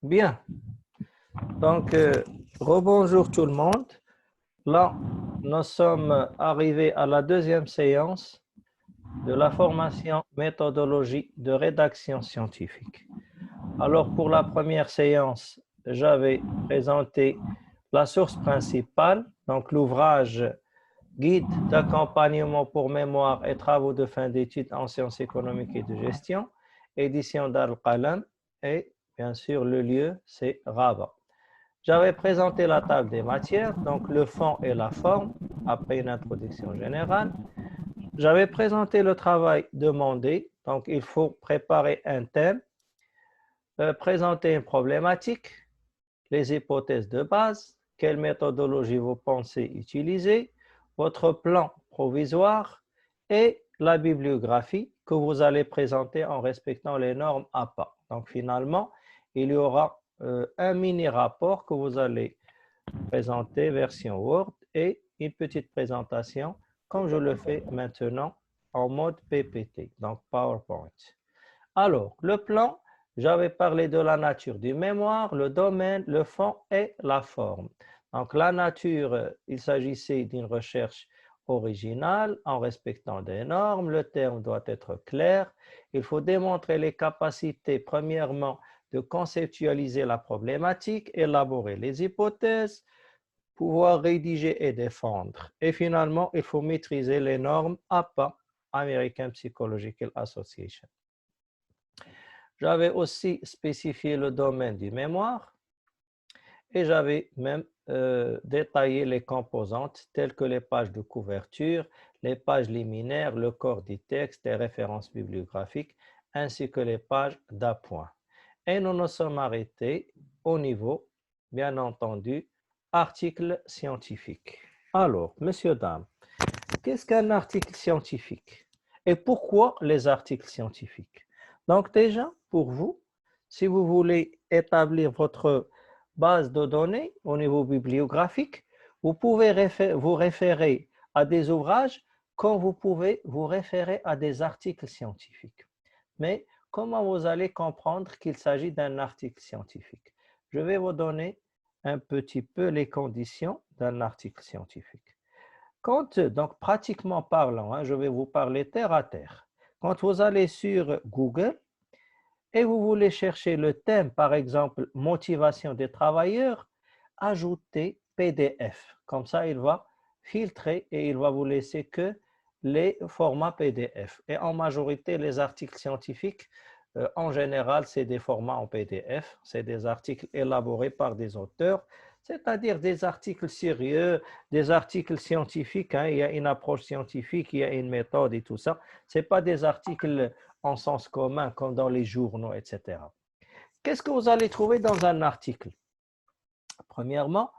Bien. Donc, rebonjour tout le monde. Là, nous sommes arrivés à la deuxième séance de la formation méthodologie de rédaction scientifique. Alors, pour la première séance, j'avais présenté la source principale, donc l'ouvrage Guide d'accompagnement pour mémoire et travaux de fin d'études en sciences économiques et de gestion, édition Dar al-Qalam, et bien sûr, le lieu, c'est Rabat. J'avais présenté la table des matières, donc le fond et la forme, après une introduction générale. J'avais présenté le travail demandé, donc il faut préparer un thème, présenter une problématique, les hypothèses de base, quelle méthodologie vous pensez utiliser, votre plan provisoire et la bibliographie que vous allez présenter en respectant les normes APA. Donc finalement, il y aura un mini-rapport que vous allez présenter version Word et une petite présentation comme je le fais maintenant en mode PPT, donc PowerPoint. Alors, le plan, j'avais parlé de la nature du mémoire, le domaine, le fond et la forme. Donc, la nature, il s'agissait d'une recherche originale en respectant des normes. Le terme doit être clair. Il faut démontrer les capacités, premièrement, de conceptualiser la problématique, élaborer les hypothèses, pouvoir rédiger et défendre. Et finalement, il faut maîtriser les normes APA, American Psychological Association. J'avais aussi spécifié le domaine du mémoire et j'avais même détaillé les composantes telles que les pages de couverture, les pages liminaires, le corps du texte, les références bibliographiques, ainsi que les pages d'appoint. Et nous nous sommes arrêtés au niveau, bien entendu, article scientifique. Alors, messieurs, dames, qu'est-ce qu'un article scientifique? Et pourquoi les articles scientifiques? Donc déjà, pour vous, si vous voulez établir votre base de données au niveau bibliographique, vous pouvez vous référer à des ouvrages comme vous pouvez vous référer à des articles scientifiques. Mais comment vous allez comprendre qu'il s'agit d'un article scientifique? Je vais vous donner un petit peu les conditions d'un article scientifique. Donc pratiquement parlant, je vais vous parler terre à terre. Quand vous allez sur Google et vous voulez chercher le thème, par exemple, motivation des travailleurs, ajoutez PDF. Comme ça, il va filtrer et il va vous laisser que les formats PDF. Et en majorité, les articles scientifiques, en général, c'est des formats en PDF. C'est des articles élaborés par des auteurs, c'est-à-dire des articles sérieux, des articles scientifiques. Il y a une approche scientifique, il y a une méthode et tout ça. Ce n'est pas des articles en sens commun comme dans les journaux, etc. Qu'est-ce que vous allez trouver dans un article? Premièrement,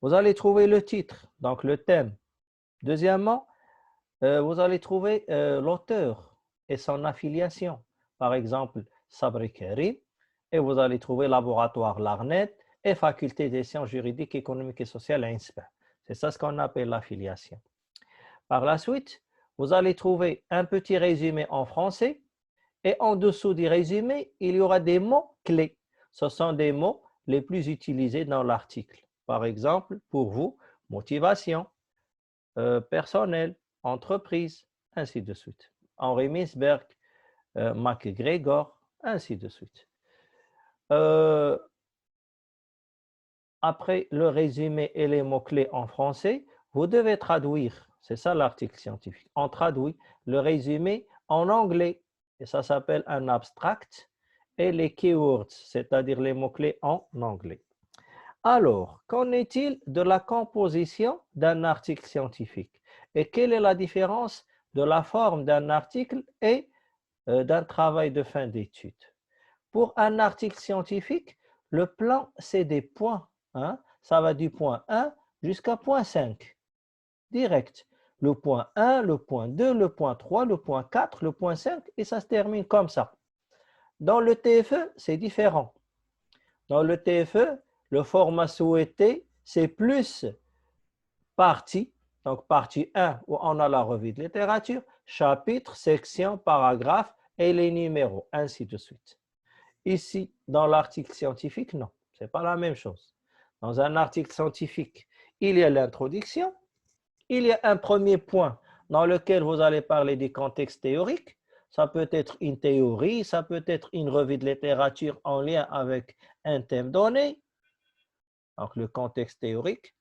vous allez trouver le titre, donc le thème. Deuxièmement, vous allez trouver l'auteur et son affiliation. Par exemple, Sabri Karim, et vous allez trouver laboratoire Larnet et faculté des sciences juridiques, économiques et sociales à INSPA. C'est ça ce qu'on appelle l'affiliation. Par la suite, vous allez trouver un petit résumé en français et en dessous du résumé, il y aura des mots clés. Ce sont des mots les plus utilisés dans l'article. Par exemple, pour vous, motivation, personnel, entreprise, ainsi de suite. Henri Mintzberg, MacGregor, ainsi de suite. Après le résumé et les mots-clés en français, vous devez traduire, c'est ça l'article scientifique, on traduit le résumé en anglais, et ça s'appelle un abstract, et les keywords, c'est-à-dire les mots-clés en anglais. Alors, qu'en est-il de la composition d'un article scientifique? Et quelle est la différence de la forme d'un article et d'un travail de fin d'études? Pour un article scientifique, le plan, c'est des points. Ça va du point 1 jusqu'à point 5. Direct. Le point 1, le point 2, le point 3, le point 4, le point 5, et ça se termine comme ça. Dans le TFE, c'est différent. Dans le TFE, le format souhaité, c'est plus partie. Donc, partie 1, où on a la revue de littérature, chapitre, section, paragraphe et les numéros, ainsi de suite. Ici, dans l'article scientifique, non, ce n'est pas la même chose. Dans un article scientifique, il y a l'introduction, il y a un premier point dans lequel vous allez parler du contexte théorique. Ça peut être une théorie, ça peut être une revue de littérature en lien avec un thème donné, donc le contexte théorique.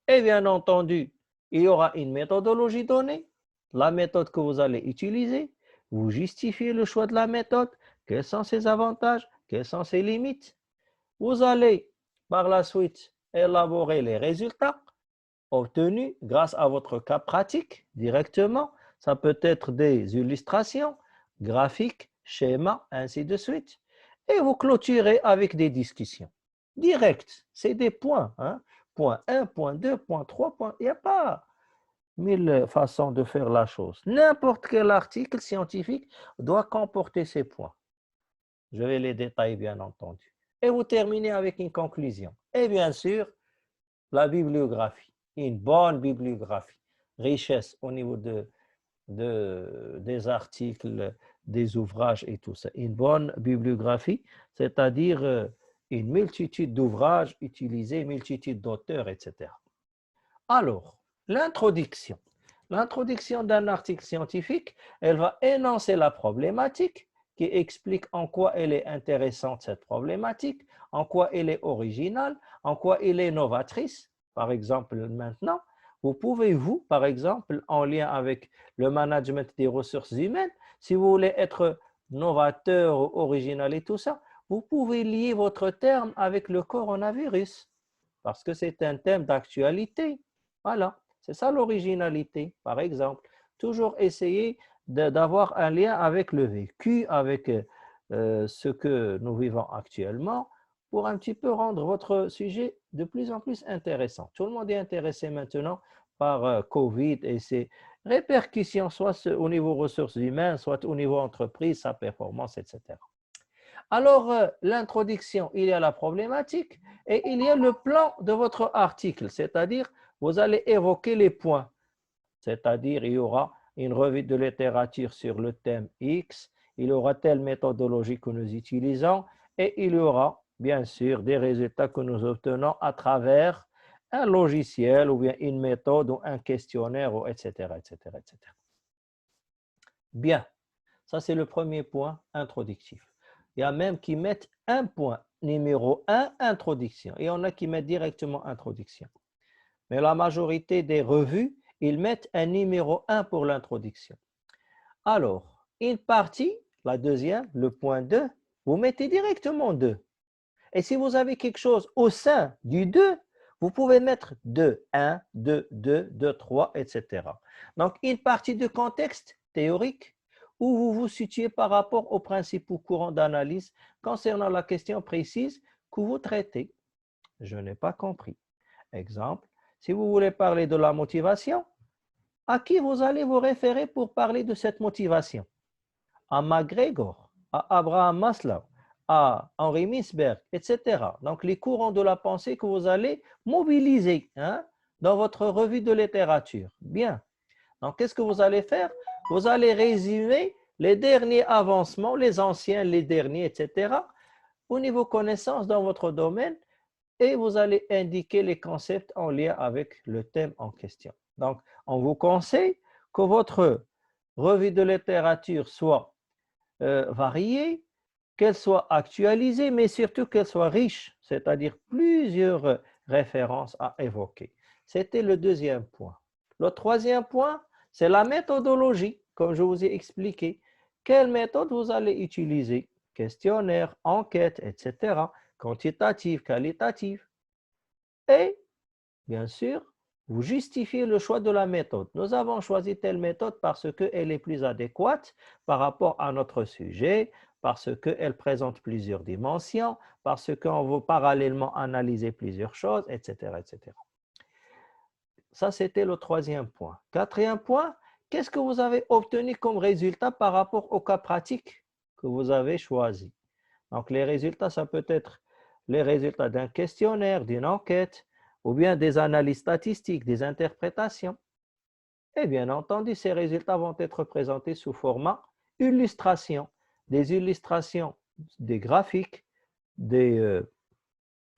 Et bien entendu, il y aura une méthodologie donnée, la méthode que vous allez utiliser, vous justifiez le choix de la méthode, quels sont ses avantages, quelles sont ses limites. Vous allez par la suite élaborer les résultats obtenus grâce à votre cas pratique directement. Ça peut être des illustrations, graphiques, schémas, ainsi de suite. Et vous clôturez avec des discussions directes. C'est des points. Hein? Point 1, point 2, point 3, point... Il n'y a pas mille façons de faire la chose. N'importe quel article scientifique doit comporter ces points. Je vais les détailler, bien entendu. Et vous terminez avec une conclusion. Et bien sûr, la bibliographie. Une bonne bibliographie. Richesse au niveau des articles, des ouvrages et tout ça. Une bonne bibliographie, c'est-à-dire une multitude d'ouvrages utilisés, multitude d'auteurs, etc. Alors, l'introduction. L'introduction d'un article scientifique, elle va énoncer la problématique qui explique en quoi elle est intéressante, cette problématique, en quoi elle est originale, en quoi elle est novatrice. Par exemple, maintenant, vous pouvez, vous, par exemple, en lien avec le management des ressources humaines, si vous voulez être novateur, original et tout ça, vous pouvez lier votre terme avec le coronavirus parce que c'est un thème d'actualité. Voilà, c'est ça l'originalité, par exemple. Toujours essayer d'avoir un lien avec le vécu, avec ce que nous vivons actuellement, pour un petit peu rendre votre sujet de plus en plus intéressant. Tout le monde est intéressé maintenant par Covid et ses répercussions, soit au niveau ressources humaines, soit au niveau entreprise, sa performance, etc. Alors, l'introduction, il y a la problématique et il y a le plan de votre article, c'est-à-dire vous allez évoquer les points, c'est-à-dire il y aura une revue de littérature sur le thème X, il y aura telle méthodologie que nous utilisons et il y aura bien sûr des résultats que nous obtenons à travers un logiciel ou bien une méthode ou un questionnaire, ou etc., etc., etc. Bien, ça c'est le premier point introductif. Il y a même qui mettent un point, numéro 1, introduction. Et il y en a qui mettent directement introduction. Mais la majorité des revues, ils mettent un numéro 1 pour l'introduction. Alors, une partie, la deuxième, le point 2, vous mettez directement 2. Et si vous avez quelque chose au sein du 2, vous pouvez mettre 2, 1, 2, 2, 2, 3, etc. Donc, une partie de contexte théorique, où vous vous situez par rapport aux principaux courants d'analyse concernant la question précise que vous traitez. Je n'ai pas compris. Exemple, si vous voulez parler de la motivation, à qui vous allez vous référer pour parler de cette motivation? À McGregor, à Abraham Maslow, à Henri Mintzberg, etc. Donc, les courants de la pensée que vous allez mobiliser dans votre revue de littérature. Bien. Donc, qu'est-ce que vous allez faire? Vous allez résumer les derniers avancements, les anciens, les derniers, etc., au niveau connaissance dans votre domaine et vous allez indiquer les concepts en lien avec le thème en question. Donc, on vous conseille que votre revue de littérature soit variée, qu'elle soit actualisée, mais surtout qu'elle soit riche, c'est-à-dire plusieurs références à évoquer. C'était le deuxième point. Le troisième point, c'est la méthodologie, comme je vous ai expliqué. Quelle méthode vous allez utiliser? Questionnaire, enquête, etc. Quantitative, qualitative. Et, bien sûr, vous justifiez le choix de la méthode. Nous avons choisi telle méthode parce qu'elle est plus adéquate par rapport à notre sujet, parce qu'elle présente plusieurs dimensions, parce qu'on veut parallèlement analyser plusieurs choses, etc., etc. Ça, c'était le troisième point. Quatrième point, qu'est-ce que vous avez obtenu comme résultat par rapport au cas pratique que vous avez choisi? Donc, les résultats, ça peut être les résultats d'un questionnaire, d'une enquête, ou bien des analyses statistiques, des interprétations. Et bien entendu, ces résultats vont être présentés sous format illustration, des illustrations des graphiques, des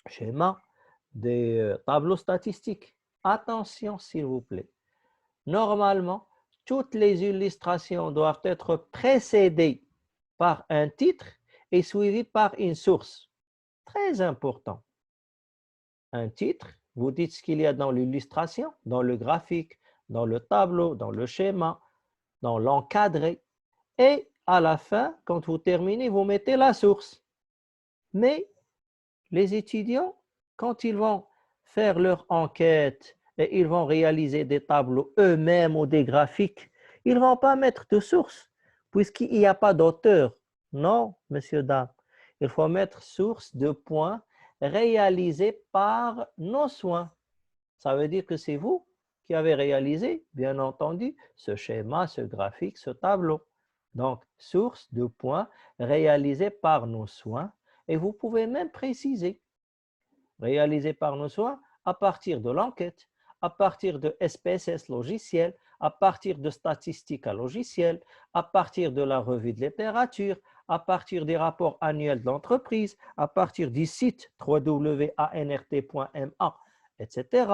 schémas, des tableaux statistiques. Attention, s'il vous plaît. Normalement, toutes les illustrations doivent être précédées par un titre et suivies par une source. Très important. Un titre, vous dites ce qu'il y a dans l'illustration, dans le graphique, dans le tableau, dans le schéma, dans l'encadré. Et à la fin, quand vous terminez, vous mettez la source. Mais les étudiants, quand ils vont faire leur enquête et ils vont réaliser des tableaux eux-mêmes ou des graphiques, ils ne vont pas mettre de source puisqu'il n'y a pas d'auteur. Non, messieurs, dames. Il faut mettre source de points réalisés par nos soins. Ça veut dire que c'est vous qui avez réalisé, bien entendu, ce schéma, ce graphique, ce tableau. Donc, source de points réalisés par nos soins. Et vous pouvez même préciser, réalisé par nos soins à partir de l'enquête, à partir de SPSS logiciel, à partir de statistiques à logiciel, à partir de la revue de littérature, à partir des rapports annuels de l'entreprise, à partir du site www.anrt.ma, etc.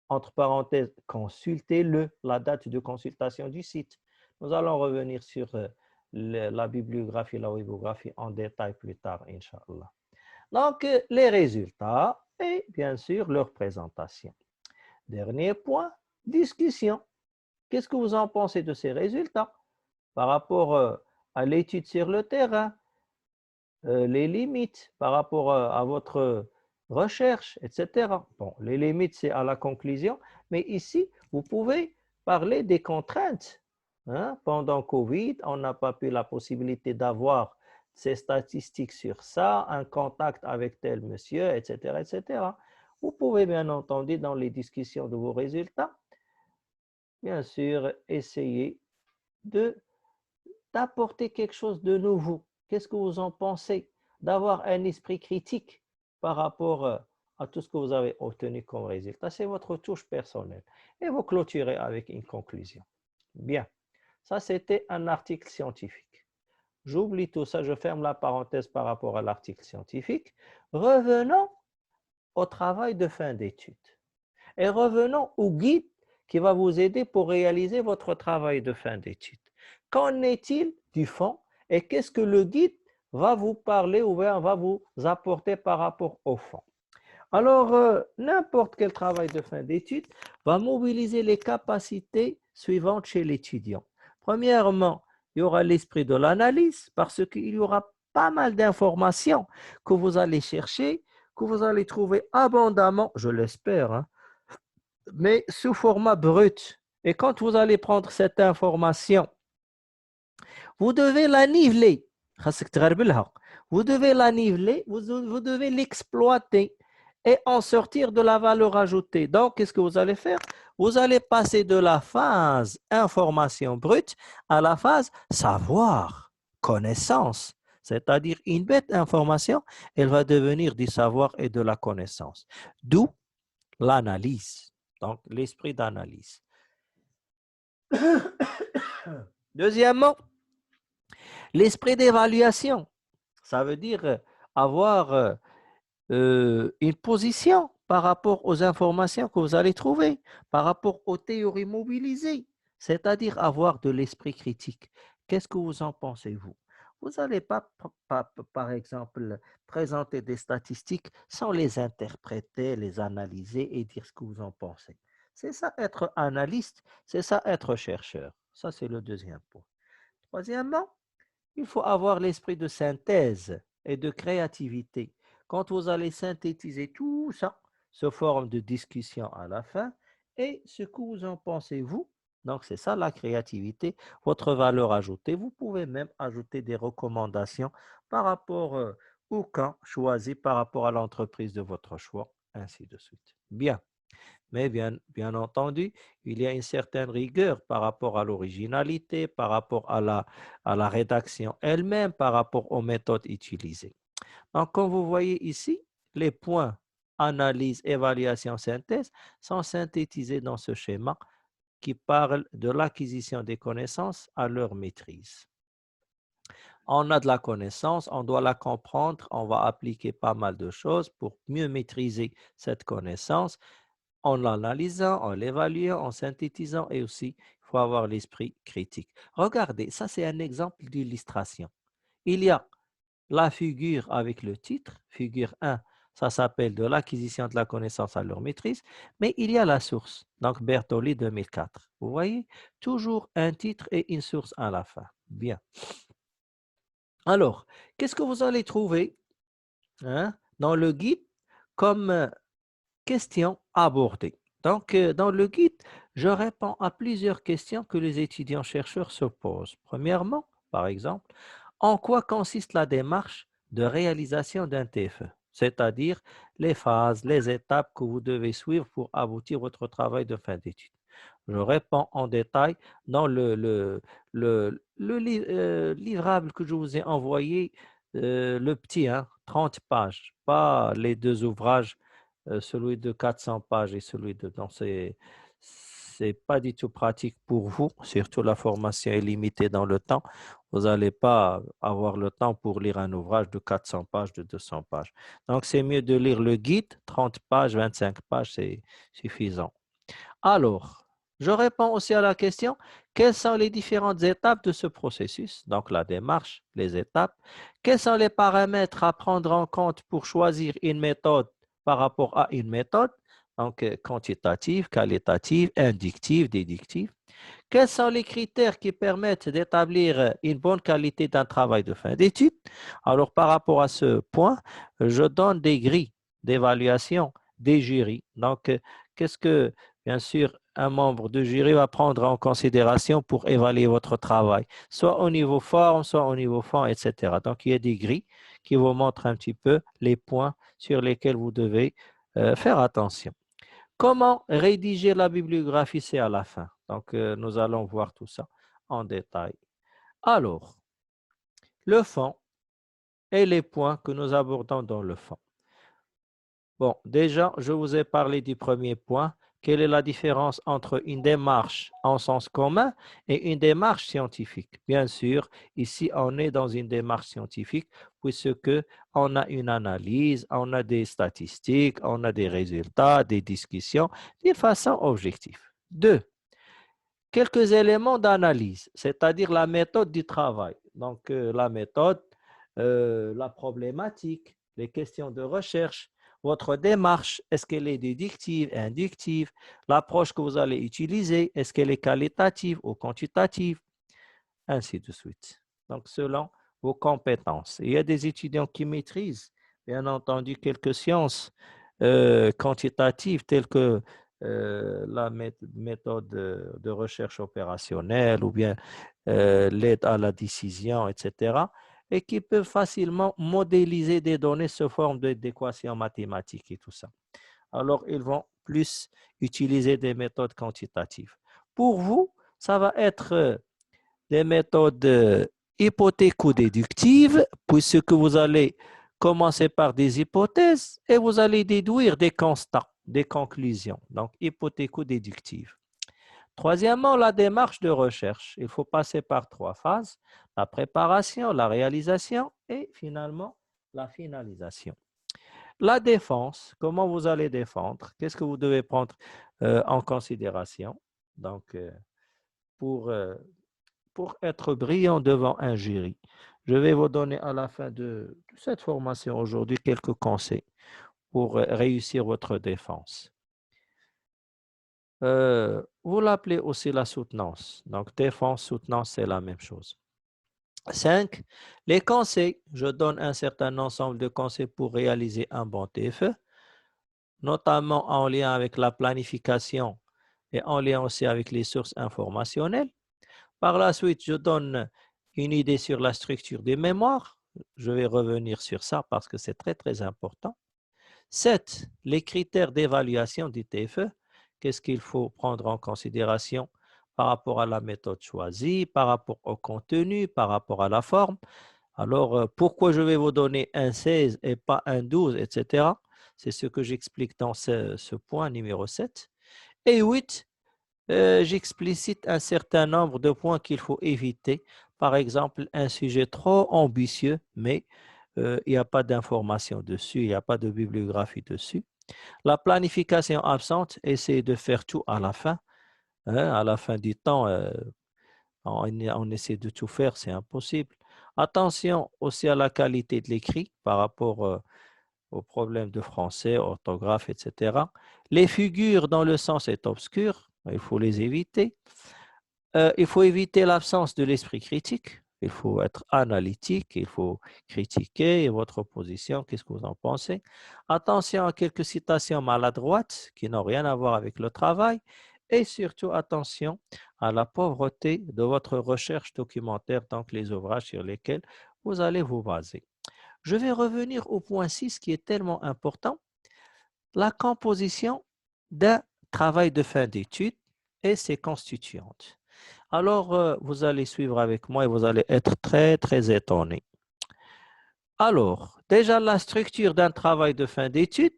Entre parenthèses, consultez-le, la date de consultation du site. Nous allons revenir sur la bibliographie, la bibliographie en détail plus tard, Inch'Allah. Donc, les résultats et bien sûr leur présentation. Dernier point, discussion. Qu'est-ce que vous en pensez de ces résultats par rapport à l'étude sur le terrain, les limites par rapport à votre recherche, etc. Bon, les limites, c'est à la conclusion, mais ici, vous pouvez parler des contraintes. Hein? Pendant Covid, on n'a pas pu la possibilité d'avoir ces statistiques sur ça, un contact avec tel monsieur, etc., etc. Vous pouvez bien entendu, dans les discussions de vos résultats, bien sûr, essayer d'apporter quelque chose de nouveau. Qu'est-ce que vous en pensez? D'avoir un esprit critique par rapport à tout ce que vous avez obtenu comme résultat. C'est votre touche personnelle. Et vous clôturez avec une conclusion. Bien. Ça, c'était un article scientifique. J'oublie tout ça, je ferme la parenthèse par rapport à l'article scientifique. Revenons au travail de fin d'études. Et revenons au guide qui va vous aider pour réaliser votre travail de fin d'études. Qu'en est-il du fond et qu'est-ce que le guide va vous parler ou va vous apporter par rapport au fond? Alors, n'importe quel travail de fin d'études va mobiliser les capacités suivantes chez l'étudiant. Premièrement, il y aura l'esprit de l'analyse parce qu'il y aura pas mal d'informations que vous allez chercher, que vous allez trouver abondamment, je l'espère, hein, mais sous format brut. Et quand vous allez prendre cette information, vous devez la niveler. Vous devez la niveler, vous devez l'exploiter et en sortir de la valeur ajoutée. Donc, qu'est-ce que vous allez faire? Vous allez passer de la phase information brute à la phase savoir, connaissance. C'est-à-dire une bête information, elle va devenir du savoir et de la connaissance. D'où l'analyse. Donc, l'esprit d'analyse. Deuxièmement, l'esprit d'évaluation. Ça veut dire avoir une position par rapport aux informations que vous allez trouver, par rapport aux théories mobilisées, c'est-à-dire avoir de l'esprit critique. Qu'est-ce que vous en pensez, vous? Vous n'allez pas, par exemple, présenter des statistiques sans les interpréter, les analyser et dire ce que vous en pensez. C'est ça être analyste, c'est ça être chercheur. Ça, c'est le deuxième point. Troisièmement, il faut avoir l'esprit de synthèse et de créativité. Quand vous allez synthétiser tout ça, sous forme de discussion à la fin, et ce que vous en pensez, vous. Donc, c'est ça la créativité, votre valeur ajoutée. Vous pouvez même ajouter des recommandations par rapport au camp choisi, par rapport à l'entreprise de votre choix, ainsi de suite. Bien. Mais bien entendu, il y a une certaine rigueur par rapport à l'originalité, par rapport à la rédaction elle-même, par rapport aux méthodes utilisées. Donc, comme vous voyez ici, les points analyse, évaluation, synthèse sont synthétisés dans ce schéma qui parle de l'acquisition des connaissances à leur maîtrise. On a de la connaissance, on doit la comprendre, on va appliquer pas mal de choses pour mieux maîtriser cette connaissance en l'analysant, en l'évaluant, en synthétisant et aussi, il faut avoir l'esprit critique. Regardez, ça c'est un exemple d'illustration. Il y a la figure avec le titre, figure 1, ça s'appelle de l'acquisition de la connaissance à leur maîtrise, mais il y a la source, donc Bertoli 2004. Vous voyez, toujours un titre et une source à la fin. Bien. Alors, qu'est-ce que vous allez trouver dans le guide comme questions abordées? Donc, dans le guide, je réponds à plusieurs questions que les étudiants-chercheurs se posent. Premièrement, par exemple, en quoi consiste la démarche de réalisation d'un TFE? C'est-à-dire les phases, les étapes que vous devez suivre pour aboutir votre travail de fin d'études. Je réponds en détail dans le livrable que je vous ai envoyé, le petit, 30 pages, pas les deux ouvrages, celui de 400 pages et celui de... Non, c'est pas du tout pratique pour vous, surtout la formation est limitée dans le temps. Vous n'allez pas avoir le temps pour lire un ouvrage de 400 pages, de 200 pages. Donc, c'est mieux de lire le guide, 30 pages, 25 pages, c'est suffisant. Alors, je réponds aussi à la question, quelles sont les différentes étapes de ce processus? Donc, la démarche, les étapes. Quels sont les paramètres à prendre en compte pour choisir une méthode par rapport à une méthode? Donc, quantitative, qualitative, inductive, déductive. Quels sont les critères qui permettent d'établir une bonne qualité d'un travail de fin d'études? Alors, par rapport à ce point, je donne des grilles d'évaluation des jurys. Donc, qu'est-ce que, bien sûr, un membre de jury va prendre en considération pour évaluer votre travail, soit au niveau forme, soit au niveau fond, etc. Donc, il y a des grilles qui vous montrent un petit peu les points sur lesquels vous devez faire attention. Comment rédiger la bibliographie, c'est à la fin. Donc, nous allons voir tout ça en détail. Alors, le fond et les points que nous abordons dans le fond. Bon, déjà, je vous ai parlé du premier point. Quelle est la différence entre une démarche en sens commun et une démarche scientifique? Bien sûr, ici, on est dans une démarche scientifique puisque on a une analyse, on a des statistiques, on a des résultats, des discussions de façon objective. Deux, quelques éléments d'analyse, c'est-à-dire la méthode du travail. Donc, la méthode, la problématique, les questions de recherche, votre démarche, est-ce qu'elle est déductive, inductive, l'approche que vous allez utiliser, est-ce qu'elle est qualitative ou quantitative, ainsi de suite. Donc, selon vos compétences. Il y a des étudiants qui maîtrisent, bien entendu, quelques sciences quantitatives telles que la méthode de recherche opérationnelle ou bien l'aide à la décision, etc., et qui peuvent facilement modéliser des données sous forme d'équations mathématiques et tout ça. Alors, ils vont plus utiliser des méthodes quantitatives. Pour vous, ça va être des méthodes hypothéco-déductives, puisque vous allez commencer par des hypothèses et vous allez déduire des constants, des conclusions. Donc, hypothéco-déductive. Troisièmement, la démarche de recherche. Il faut passer par trois phases, la préparation, la réalisation et finalement la finalisation. La défense, comment vous allez défendre? Qu'est-ce que vous devez prendre en considération? Donc, pour être brillant devant un jury, je vais vous donner à la fin de cette formation aujourd'hui quelques conseils pour réussir votre défense. Vous l'appelez aussi la soutenance. Donc, défense, soutenance, c'est la même chose. 5. Les conseils. Je donne un certain ensemble de conseils pour réaliser un bon TFE, notamment en lien avec la planification et en lien aussi avec les sources informationnelles. Par la suite, je donne une idée sur la structure des mémoires. Je vais revenir sur ça parce que c'est très, très important. 7. Les critères d'évaluation du TFE. Qu'est-ce qu'il faut prendre en considération par rapport à la méthode choisie, par rapport au contenu, par rapport à la forme. Alors, pourquoi je vais vous donner un 16 et pas un 12, etc. C'est ce que j'explique dans ce point numéro 7. Et 8. j'explicite un certain nombre de points qu'il faut éviter. Par exemple, un sujet trop ambitieux, mais il n'y a pas d'information dessus, il n'y a pas de bibliographie dessus. La planification absente, essayez de faire tout à la fin. Hein, à la fin du temps, on essaie de tout faire, c'est impossible. Attention aussi à la qualité de l'écrit par rapport aux problèmes de français, orthographe, etc. Les figures dans le sens est obscur, il faut les éviter. Il faut éviter l'absence de l'esprit critique. Il faut être analytique, il faut critiquer votre position, qu'est-ce que vous en pensez. Attention à quelques citations maladroites qui n'ont rien à voir avec le travail. Et surtout, attention à la pauvreté de votre recherche documentaire, donc les ouvrages sur lesquels vous allez vous baser. Je vais revenir au point 6 qui est tellement important, la composition d'un travail de fin d'études et ses constituantes. Alors, vous allez suivre avec moi et vous allez être très, très étonné. Alors, déjà, la structure d'un travail de fin d'études,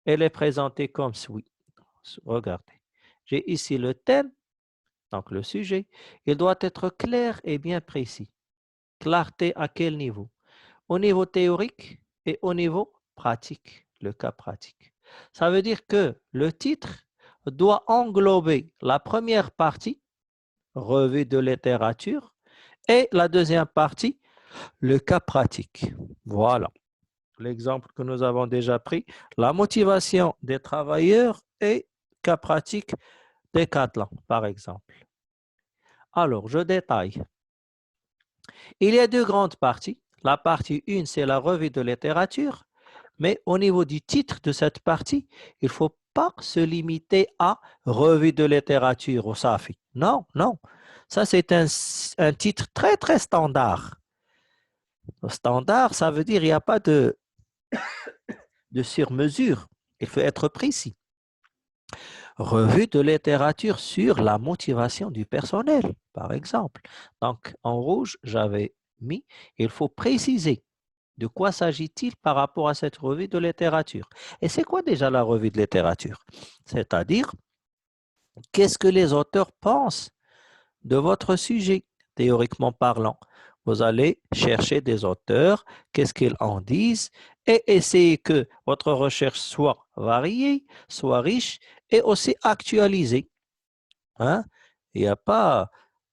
elle est présentée comme suit. Regardez, j'ai ici le thème, donc le sujet. Il doit être clair et bien précis. Clarté à quel niveau? Au niveau théorique et au niveau pratique, le cas pratique. Ça veut dire que le titre doit englober la première partie, revue de littérature, et la deuxième partie, le cas pratique. Voilà l'exemple que nous avons déjà pris, la motivation des travailleurs et cas pratique des Decathlon, par exemple. Alors, je détaille. Il y a deux grandes parties. La partie 1, c'est la revue de littérature, mais au niveau du titre de cette partie, il ne faut pas se limiter à revue de littérature au SAFI. Non, non. Ça, c'est un titre très, très standard. Standard, ça veut dire qu'il n'y a pas de sur-mesure. Il faut être précis. Revue de littérature sur la motivation du personnel, par exemple. Donc, en rouge, j'avais mis, il faut préciser de quoi s'agit-il par rapport à cette revue de littérature. Et c'est quoi déjà la revue de littérature? C'est-à-dire, qu'est-ce que les auteurs pensent de votre sujet, théoriquement parlant. Vous allez chercher des auteurs, qu'est-ce qu'ils en disent, et essayer que votre recherche soit variée, soit riche et aussi actualisée. Hein? Il n'y a pas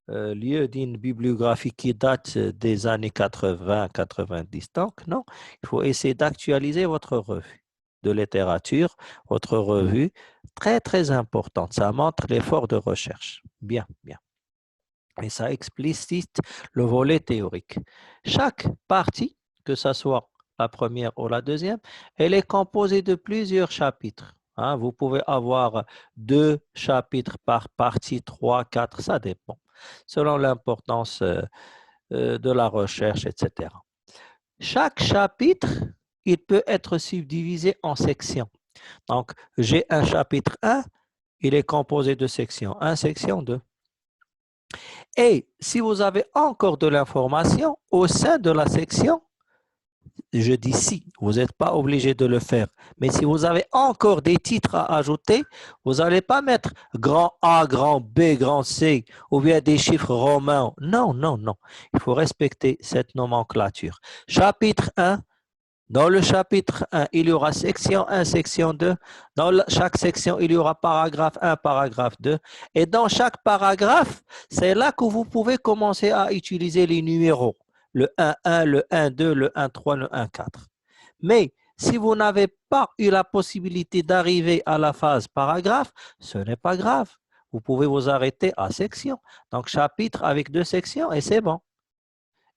lieu d'une bibliographie qui date des années 80-90. Donc, non, il faut essayer d'actualiser votre revue de littérature, votre revue, très, très importante. Ça montre l'effort de recherche. Bien, bien. Et ça explicite le volet théorique. Chaque partie, que ce soit la première ou la deuxième, elle est composée de plusieurs chapitres. Hein, vous pouvez avoir 2 chapitres par partie, 3, 4, ça dépend, selon l'importance de la recherche, etc. Chaque chapitre, il peut être subdivisé en sections. Donc, j'ai un chapitre 1, il est composé de sections 1, section 2. Et si vous avez encore de l'information au sein de la section, je dis si, vous n'êtes pas obligé de le faire. Mais si vous avez encore des titres à ajouter, vous n'allez pas mettre grand A, grand B, grand C ou bien des chiffres romains. Non, non, non. Il faut respecter cette nomenclature. Chapitre 1. Dans le chapitre 1, il y aura section 1, section 2. Dans chaque section, il y aura paragraphe 1, paragraphe 2. Et dans chaque paragraphe, c'est là que vous pouvez commencer à utiliser les numéros. Le 1.1, le 1.2, le 1.3, le 1.4. Mais si vous n'avez pas eu la possibilité d'arriver à la phase paragraphe, ce n'est pas grave. Vous pouvez vous arrêter à section. Donc, chapitre avec 2 sections et c'est bon.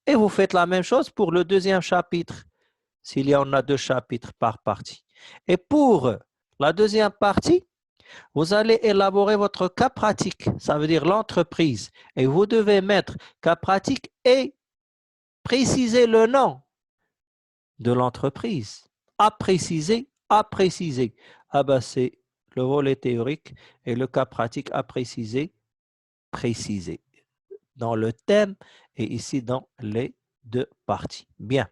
Et vous faites la même chose pour le deuxième chapitre, s'il y en a 2 chapitres par partie. Et pour la deuxième partie, vous allez élaborer votre cas pratique, ça veut dire l'entreprise. Et vous devez mettre cas pratique et préciser le nom de l'entreprise. À préciser, à préciser. Ah ben c'est le volet théorique et le cas pratique à préciser, préciser. Dans le thème et ici dans les 2 parties. Bien.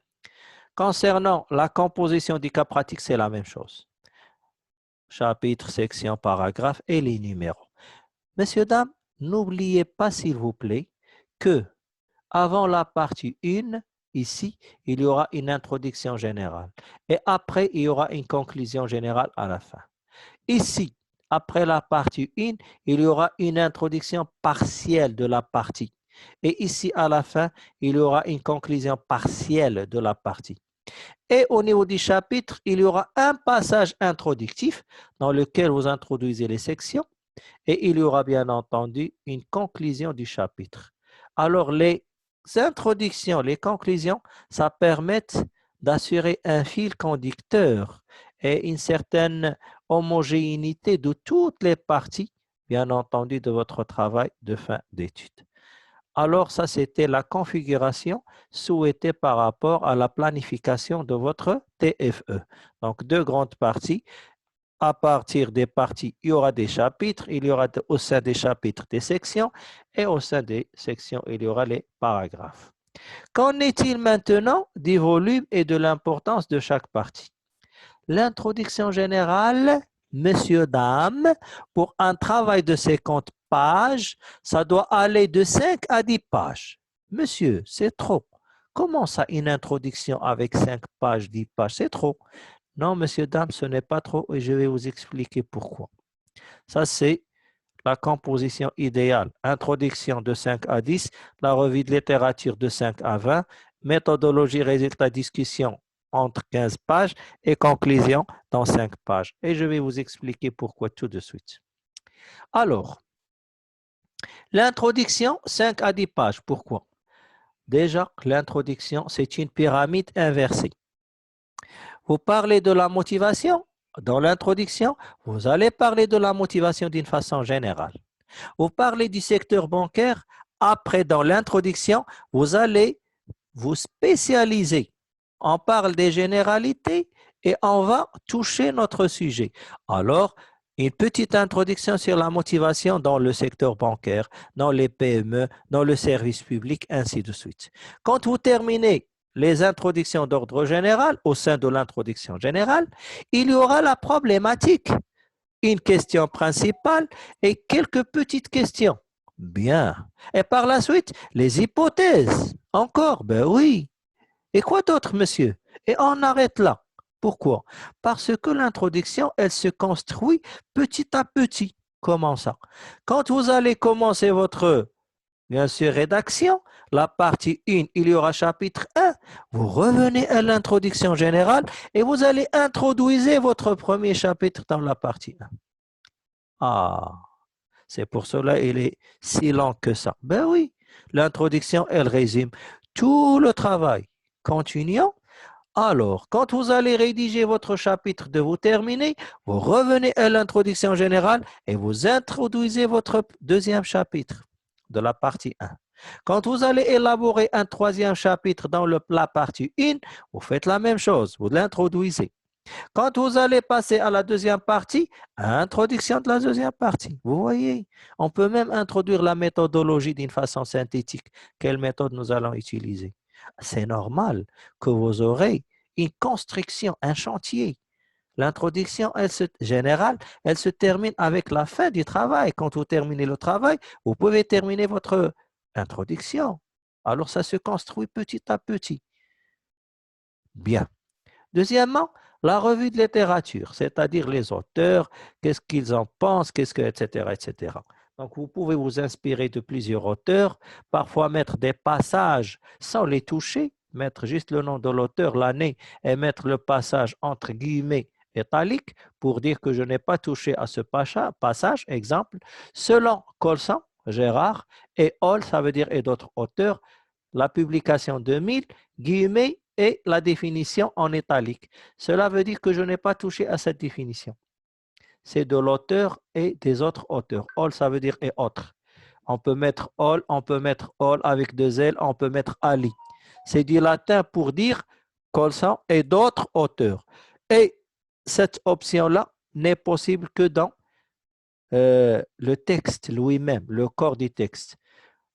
Concernant la composition du cas pratique, c'est la même chose. Chapitre, section, paragraphe et les numéros. Messieurs, dames, n'oubliez pas, s'il vous plaît, que avant la partie 1, ici, il y aura une introduction générale. Et après, il y aura une conclusion générale à la fin. Ici, après la partie 1, il y aura une introduction partielle de la partie. Et ici, à la fin, il y aura une conclusion partielle de la partie. Et au niveau du chapitre, il y aura un passage introductif dans lequel vous introduisez les sections. Et il y aura bien entendu une conclusion du chapitre. Alors, les introductions, les conclusions, ça permet d'assurer un fil conducteur et une certaine homogénéité de toutes les parties, bien entendu, de votre travail de fin d'études. Alors, ça, c'était la configuration souhaitée par rapport à la planification de votre TFE. Donc, deux grandes parties. À partir des parties, il y aura des chapitres, il y aura au sein des chapitres des sections, et au sein des sections, il y aura les paragraphes. Qu'en est-il maintenant du volume et de l'importance de chaque partie? L'introduction générale, messieurs, dames, pour un travail de 50 pages, ça doit aller de 5 à 10 pages. Monsieur, c'est trop. Comment ça, une introduction avec 5 pages, 10 pages? C'est trop. Non, messieurs, dames, ce n'est pas trop et je vais vous expliquer pourquoi. Ça, c'est la composition idéale. Introduction de 5 à 10, la revue de littérature de 5 à 20, méthodologie, résultat, discussion entre 15 pages et conclusion dans 5 pages. Et je vais vous expliquer pourquoi tout de suite. Alors, l'introduction, 5 à 10 pages. Pourquoi? Déjà, l'introduction, c'est une pyramide inversée. Vous parlez de la motivation dans l'introduction, vous allez parler de la motivation d'une façon générale. Vous parlez du secteur bancaire, après dans l'introduction, vous allez vous spécialiser. On parle des généralités et on va toucher notre sujet. Alors, une petite introduction sur la motivation dans le secteur bancaire, dans les PME, dans le service public, ainsi de suite. Quand vous terminez les introductions d'ordre général, au sein de l'introduction générale, il y aura la problématique, une question principale et quelques petites questions. Bien. Et par la suite, les hypothèses. Encore, ben oui. Et quoi d'autre, monsieur? Et on arrête là. Pourquoi? Parce que l'introduction, elle se construit petit à petit. Comment ça? Quand vous allez commencer votre, bien sûr, rédaction, la partie 1, il y aura chapitre 1. Vous revenez à l'introduction générale et vous allez introduire votre premier chapitre dans la partie 1. Ah, c'est pour cela qu'il est si lent que ça. Ben oui, l'introduction, elle résume tout le travail. Continuons. Alors, quand vous allez rédiger votre chapitre de vous terminer, vous revenez à l'introduction générale et vous introduisez votre deuxième chapitre de la partie 1. Quand vous allez élaborer un troisième chapitre dans la partie 1, vous faites la même chose, vous l'introduisez. Quand vous allez passer à la deuxième partie, introduction de la deuxième partie. Vous voyez, on peut même introduire la méthodologie d'une façon synthétique. Quelle méthode nous allons utiliser? C'est normal que vous aurez une construction, un chantier. L'introduction générale, elle se termine avec la fin du travail. Quand vous terminez le travail, vous pouvez terminer votre introduction. Alors, ça se construit petit à petit. Bien. Deuxièmement, la revue de littérature, c'est-à-dire les auteurs, qu'est-ce qu'ils en pensent, etc., etc. Donc, vous pouvez vous inspirer de plusieurs auteurs, parfois mettre des passages sans les toucher, mettre juste le nom de l'auteur, l'année, et mettre le passage entre guillemets italiques pour dire que je n'ai pas touché à ce passage. Exemple, selon Colson, Gérard, et Hall, ça veut dire et d'autres auteurs, la publication 2000, guillemets, et la définition en italique. Cela veut dire que je n'ai pas touché à cette définition. C'est de l'auteur et des autres auteurs. All, ça veut dire et autres. On peut mettre all, on peut mettre all avec deux L, on peut mettre ali. C'est du latin pour dire Colson et d'autres auteurs. Et cette option-là n'est possible que dans le texte lui-même, le corps du texte.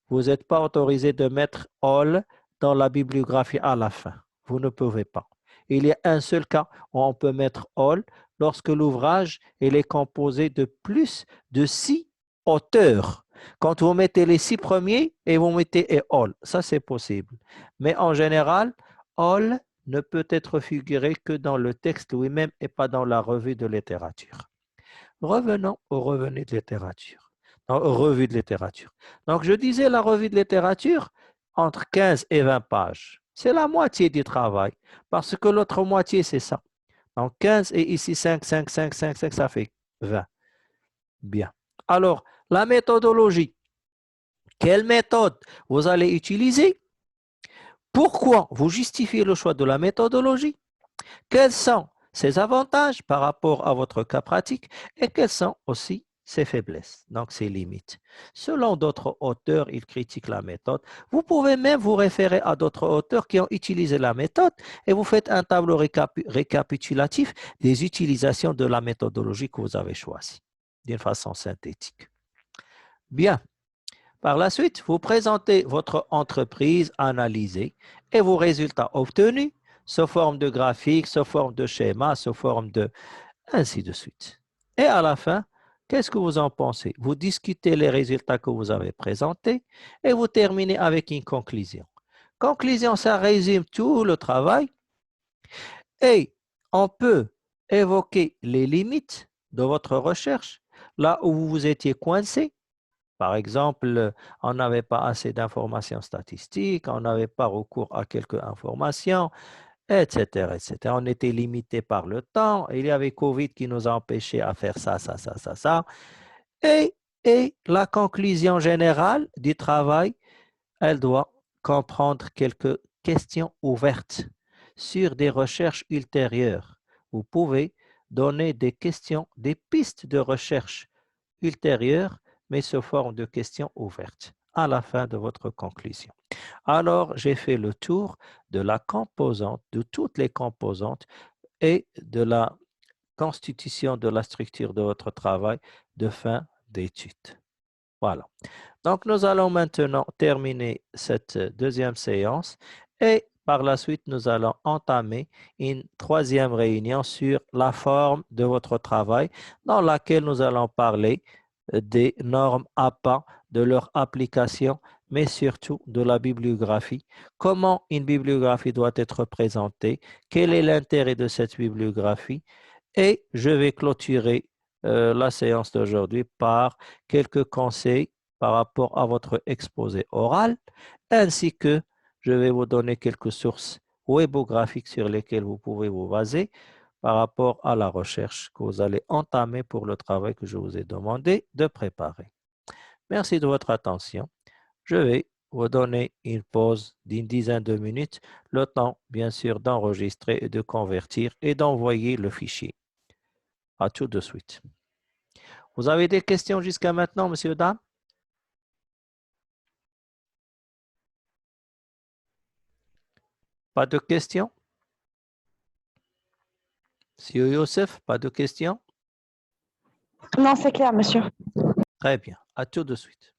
Vous n'êtes pas autorisé de mettre all dans la bibliographie à la fin. Vous ne pouvez pas. Il y a un seul cas où on peut mettre all lorsque l'ouvrage est composé de plus de 6 auteur. Quand vous mettez les 6 premiers et vous mettez et all, ça c'est possible. Mais en général, all ne peut être figuré que dans le texte lui-même et pas dans la revue de littérature. Revenons aux revenus de littérature. Non, aux revues de littérature. Donc, je disais la revue de littérature, entre 15 et 20 pages. C'est la moitié du travail, parce que l'autre moitié, c'est ça. Donc, 15 et ici 5, 5, 5, 5, 5, ça fait 20. Bien. Alors, la méthodologie. Quelle méthode vous allez utiliser? Pourquoi vous justifiez le choix de la méthodologie? Quels sont ses avantages par rapport à votre cas pratique et quelles sont aussi ses faiblesses, donc ses limites. Selon d'autres auteurs, ils critiquent la méthode. Vous pouvez même vous référer à d'autres auteurs qui ont utilisé la méthode et vous faites un tableau récapitulatif des utilisations de la méthodologie que vous avez choisie d'une façon synthétique. Bien. Par la suite, vous présentez votre entreprise analysée et vos résultats obtenus sous forme de graphique, sous forme de schéma, sous forme de... ainsi de suite. Et à la fin, qu'est-ce que vous en pensez? Vous discutez les résultats que vous avez présentés et vous terminez avec une conclusion. Conclusion, ça résume tout le travail et on peut évoquer les limites de votre recherche, là où vous étiez coincé. Par exemple, on n'avait pas assez d'informations statistiques, on n'avait pas recours à quelques informations, etc., etc. On était limité par le temps. Il y avait Covid qui nous a empêchés à faire ça, ça, ça, ça, ça. Et la conclusion générale du travail, elle doit comprendre quelques questions ouvertes sur des recherches ultérieures. Vous pouvez donner des questions, des pistes de recherche ultérieures, mais sous forme de questions ouvertes à la fin de votre conclusion. Alors, j'ai fait le tour de la composante, de toutes les composantes et de la constitution de la structure de votre travail de fin d'étude. Voilà. Donc, nous allons maintenant terminer cette deuxième séance et par la suite, nous allons entamer une troisième réunion sur la forme de votre travail dans laquelle nous allons parler des normes APA, de leur application, mais surtout de la bibliographie. Comment une bibliographie doit être présentée? Quel est l'intérêt de cette bibliographie? Et je vais clôturer la séance d'aujourd'hui par quelques conseils par rapport à votre exposé oral, ainsi que je vais vous donner quelques sources webographiques sur lesquelles vous pouvez vous baser par rapport à la recherche que vous allez entamer pour le travail que je vous ai demandé de préparer. Merci de votre attention. Je vais vous donner une pause d'une dizaine de minutes, le temps bien sûr d'enregistrer et de convertir et d'envoyer le fichier. À tout de suite. Vous avez des questions jusqu'à maintenant, monsieur, dame? Pas de questions? Monsieur Youssef, pas de questions? Non, c'est clair, monsieur. Très bien. À tout de suite.